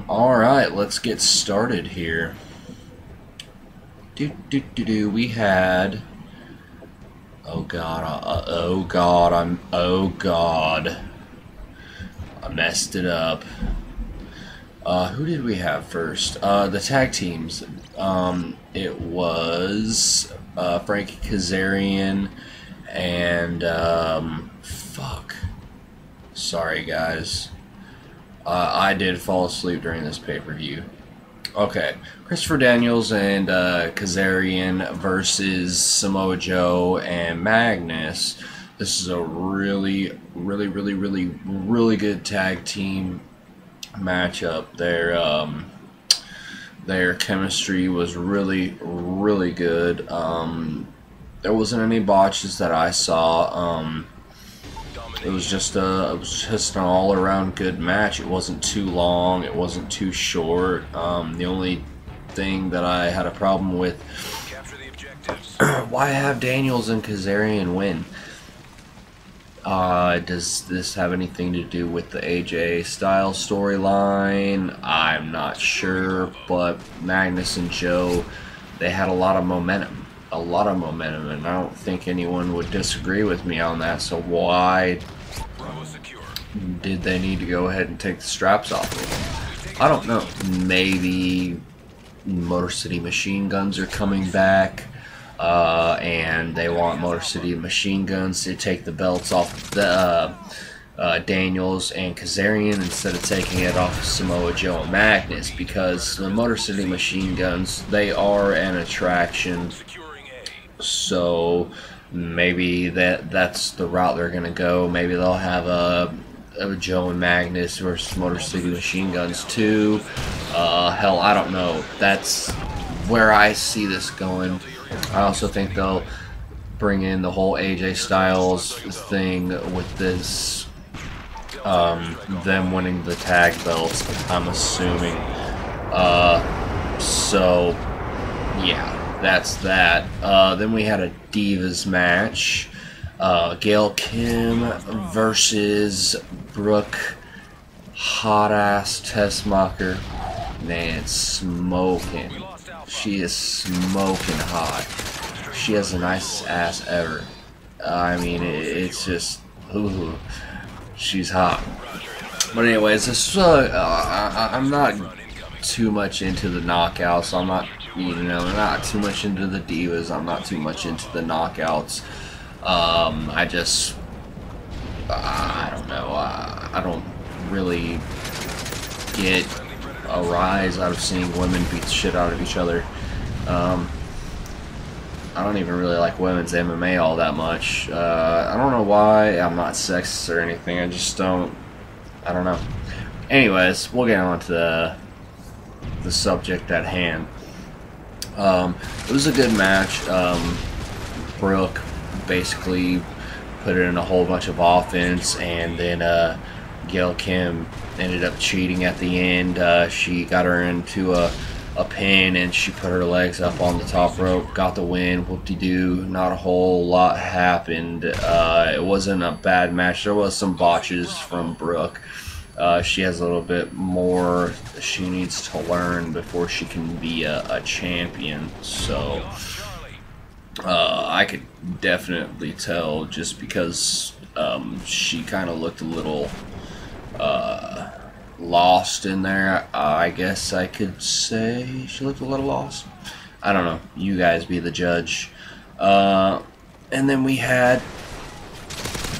Alright, let's get started here. We had... Oh god. I messed it up. Who did we have first? The tag teams. It was Frankie Kazarian and fuck. Sorry guys. I did fall asleep during this pay-per-view. Okay, Christopher Daniels and Kazarian versus Samoa Joe and Magnus. This is a really good tag team matchup. Their chemistry was really good. There wasn't any botches that I saw. It was just an all-around good match. It wasn't too long. It wasn't too short. The only thing that I had a problem with, why have Daniels and Kazarian win? Does this have anything to do with the AJ Styles storyline? I'm not sure, but Magnus and Joe, they had a lot of momentum. And I don't think anyone would disagree with me on that, so why did they need to go ahead and take the straps off of them? I don't know. Maybe Motor City Machine Guns are coming back, and they want Motor City Machine Guns to take the belts off of the Daniels and Kazarian instead of taking it off of Samoa Joe and Magnus, because the Motor City Machine Guns, they are an attraction. So maybe that's the route they're gonna go. Maybe they'll have a Joe and Magnus versus Motor City Machine Guns too. Hell, I don't know. That's where I see this going. I also think they'll bring in the whole AJ Styles thing with this, them winning the tag belts, I'm assuming. So yeah. That's that. Then we had a Divas match. Gail Kim versus Brooke. Hot ass Tessmacher. Man, smoking. She is smoking hot. She has the nicest ass ever. I mean, it's just, ooh, she's hot. But anyways, this I'm not too much into the knockouts. I'm not, not too much into the Divas. I'm not too much into the knockouts. I don't know. I don't really get a rise out of seeing women beat the shit out of each other. I don't even really like women's MMA all that much. I don't know why. I'm not sexist or anything. I just don't. I don't know. Anyways, we'll get on to the subject at hand. It was a good match. Brooke basically put in a whole bunch of offense, and then Gail Kim ended up cheating at the end. She got her into a pin, and she put her legs up on the top rope, got the win. Whoop-de-doo. Not a whole lot happened. It wasn't a bad match. There was some botches from Brooke. She has a little bit more she needs to learn before she can be a champion. So I could definitely tell, just because she kind of looked a little lost in there. I guess I could say she looked a little lost. I don't know. You guys be the judge. And then we had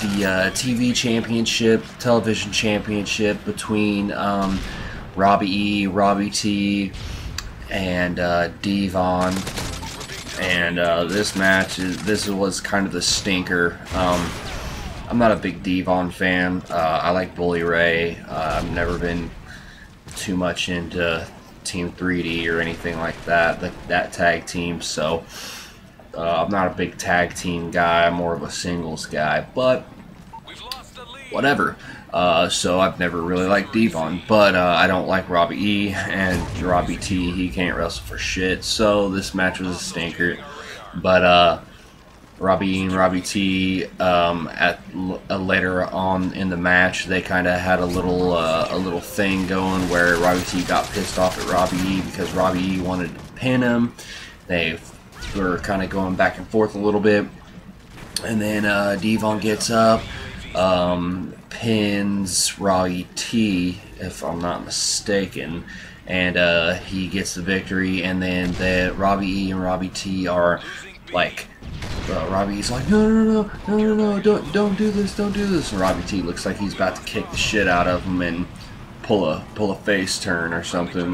the TV championship, television championship between Robbie T, and Devon. And this match, this was kind of the stinker. I'm not a big Devon fan. I like Bully Ray. I've never been too much into Team 3D or anything like that, that tag team. So I'm not a big tag team guy. I'm more of a singles guy, but whatever. So I've never really liked Devon, but I don't like Robbie E, and Robbie T, he can't wrestle for shit. So this match was a stinker. But Robbie and Robbie T, later on in the match, they kind of had a little thing going where Robbie T got pissed off at Robbie E because Robbie E wanted to pin him. They were kind of going back and forth a little bit, and then Devon gets up, pins Robbie T, if I'm not mistaken, and he gets the victory. And then Robbie E and Robbie T are like, Robbie's like, no, don't do this, don't do this. And Robbie T looks like he's about to kick the shit out of him and pull a face turn or something.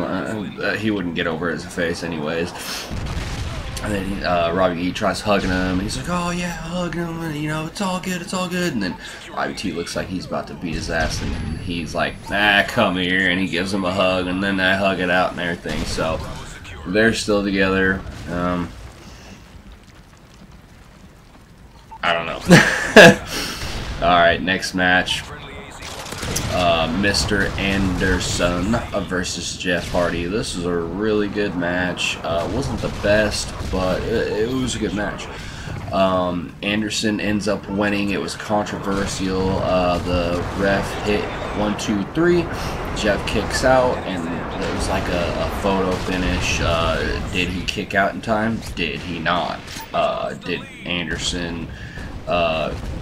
He wouldn't get over his face anyways. And then Robbie E tries hugging him, and he's like, oh yeah, hugging him, and you know, it's all good, it's all good. And then Robbie T looks like he's about to beat his ass, and he's like, come here, and he gives him a hug, and then they hug it out and everything. So they're still together. I don't know. Alright, next match. Mr. Anderson versus Jeff Hardy. This was a really good match. Wasn't the best, but it was a good match. Anderson ends up winning. It was controversial. The ref hit 1, 2, 3. Jeff kicks out, and it was like a photo finish. Did he kick out in time? Did he not? Did Anderson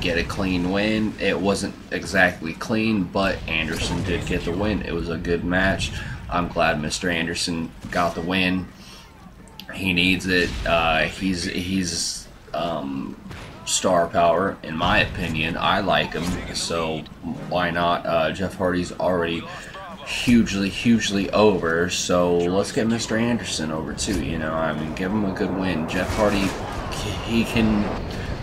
get a clean win? It wasn't exactly clean, but Anderson did get the win. It was a good match. I'm glad Mr. Anderson got the win. He needs it. He's star power, in my opinion. I like him, so why not? Jeff Hardy's already hugely over, so let's get Mr. Anderson over too. You know, I mean, give him a good win. Jeff Hardy, he can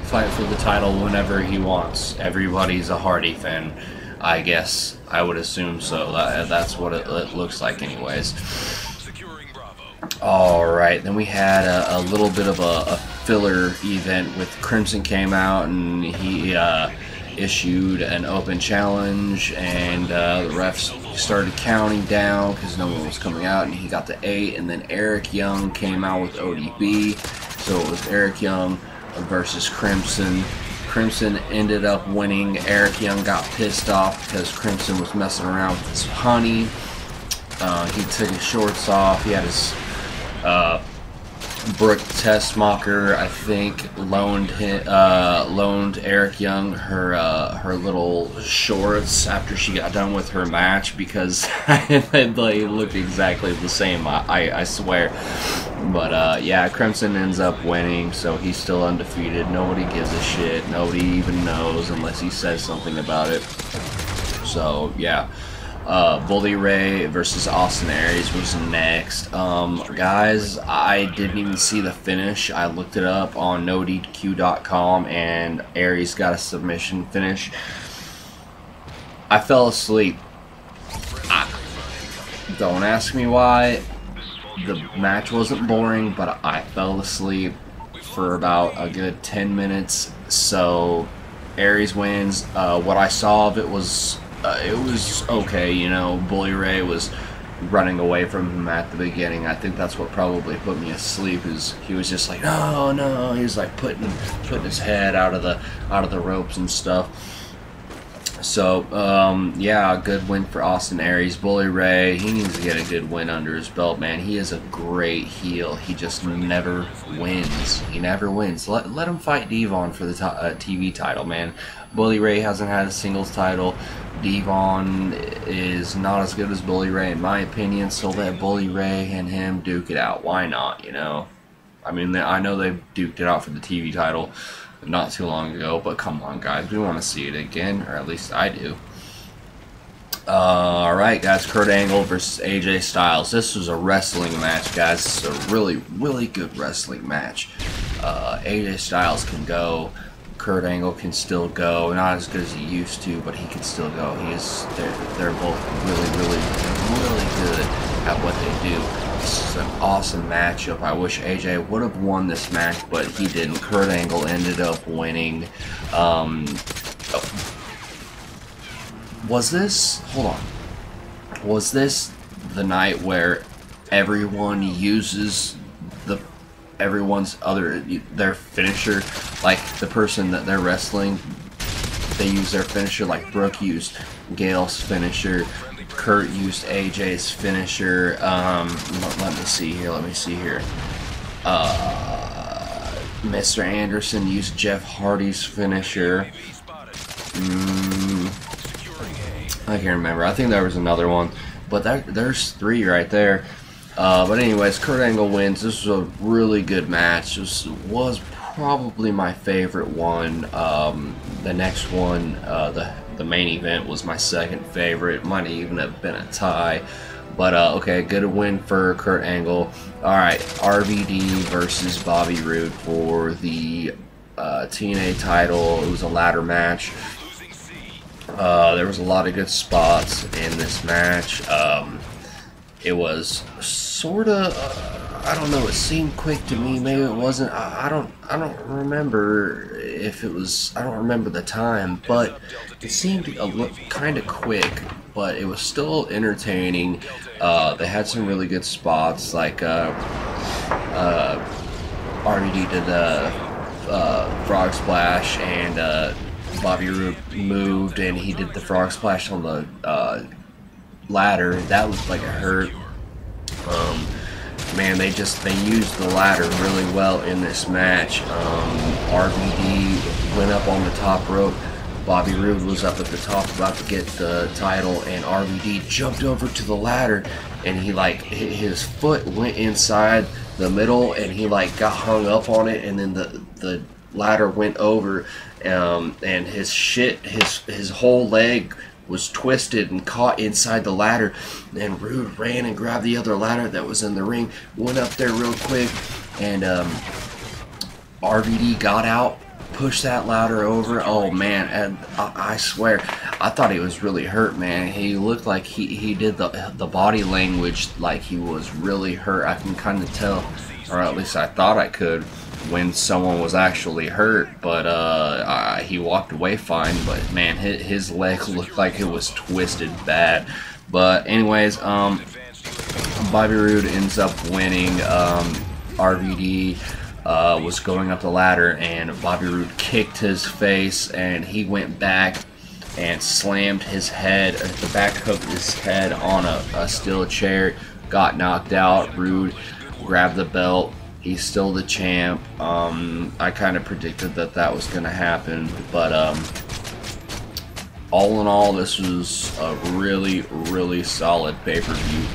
fight for the title whenever he wants. Everybody's a Hardy fan, I guess. I would assume so. That's what it looks like anyways. Alright, then we had a little bit of a filler event with Crimson came out, and he issued an open challenge, and the refs started counting down because no one was coming out, and he got to 8, and then Eric Young came out with ODB, so it was Eric Young versus Crimson. Crimson ended up winning. Eric Young got pissed off because Crimson was messing around with his honey. He took his shorts off. He had his Brooke Tessmacher, I think, loaned Eric Young her little shorts after she got done with her match because they looked exactly the same. I swear. But yeah, Crimson ends up winning, so he's still undefeated. Nobody gives a shit. Nobody even knows unless he says something about it. So yeah. Bully Ray versus Austin Aries was next. Guys, I didn't even see the finish. I looked it up on NoDQ.com, and Aries got a submission finish. I fell asleep. Don't ask me why. The match wasn't boring, but I fell asleep for about a good 10 minutes. So Aries wins. What I saw of it was okay, you know. Bully Ray was running away from him at the beginning. I think that's what probably put me asleep. Is he was just like, no. He was like putting his head out of the ropes and stuff. So yeah, a good win for Austin Aries. Bully Ray, he needs to get a good win under his belt, man. He is a great heel. He just never wins. He never wins. Let him fight Devon for the TV title, man. Bully Ray hasn't had a singles title. Devon is not as good as Bully Ray, in my opinion, so let Bully Ray and him duke it out. Why not, you know? I mean, I know they duked it out for the TV title not too long ago, but come on, guys. We want to see it again, or at least I do. Alright, guys. Kurt Angle versus AJ Styles. This was a wrestling match, guys. This is a really good wrestling match. AJ Styles can go. Kurt Angle can still go. Not as good as he used to, but he can still go. They're both really good at what they do. This is an awesome matchup. I wish AJ would have won this match, but he didn't. Kurt Angle ended up winning. Was this the night where everyone uses the everyone's their finisher, like the person that they're wrestling, they use their finisher. Like Brooke used Gail's finisher, Kurt used AJ's finisher. Let me see here. Mr. Anderson used Jeff Hardy's finisher. I can't remember. I think there was another one, but there's 3 right there. But anyways, Kurt Angle wins. This was a really good match. This was probably my favorite one. The next one, the main event, was my second favorite. Might even have been a tie. But okay, good win for Kurt Angle. All right, RVD versus Bobby Roode for the TNA title. It was a ladder match. There was a lot of good spots in this match. It was sort of, I don't know, it seemed quick to me. Maybe it wasn't. I don't remember if it was. I don't remember the time, but it seemed kind of quick. But it was still entertaining. They had some really good spots, like RVD did the frog splash, and Bobby Roode moved, and he did the frog splash on the ladder. That looked like it hurt. Man, they used the ladder really well in this match. RVD went up on the top rope. Bobby Roode was up at the top about to get the title, and RVD jumped over to the ladder, and he his foot went inside the middle, and he got hung up on it, and then the ladder went over, and his whole leg was twisted and caught inside the ladder. And Roode ran and grabbed the other ladder that was in the ring, went up there real quick, and RVD got out, pushed that ladder over. Oh man, and I swear, I thought he was really hurt, man. He looked like he did the body language like he was really hurt. I can kind of tell, or at least I thought I could, when someone was actually hurt. But he walked away fine. But man, his leg looked like it was twisted bad. But anyways, Bobby Roode ends up winning. RVD was going up the ladder, and Bobby Roode kicked his face, and he went back and slammed his head, the back of his head, on a steel chair. Got knocked out. Roode grabbed the belt. He's still the champ. I kind of predicted that was going to happen, but all in all, this was a really, really solid pay-per-view.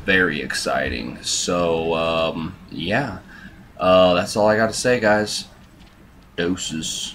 Very exciting. So, yeah. That's all I got to say, guys. Doses.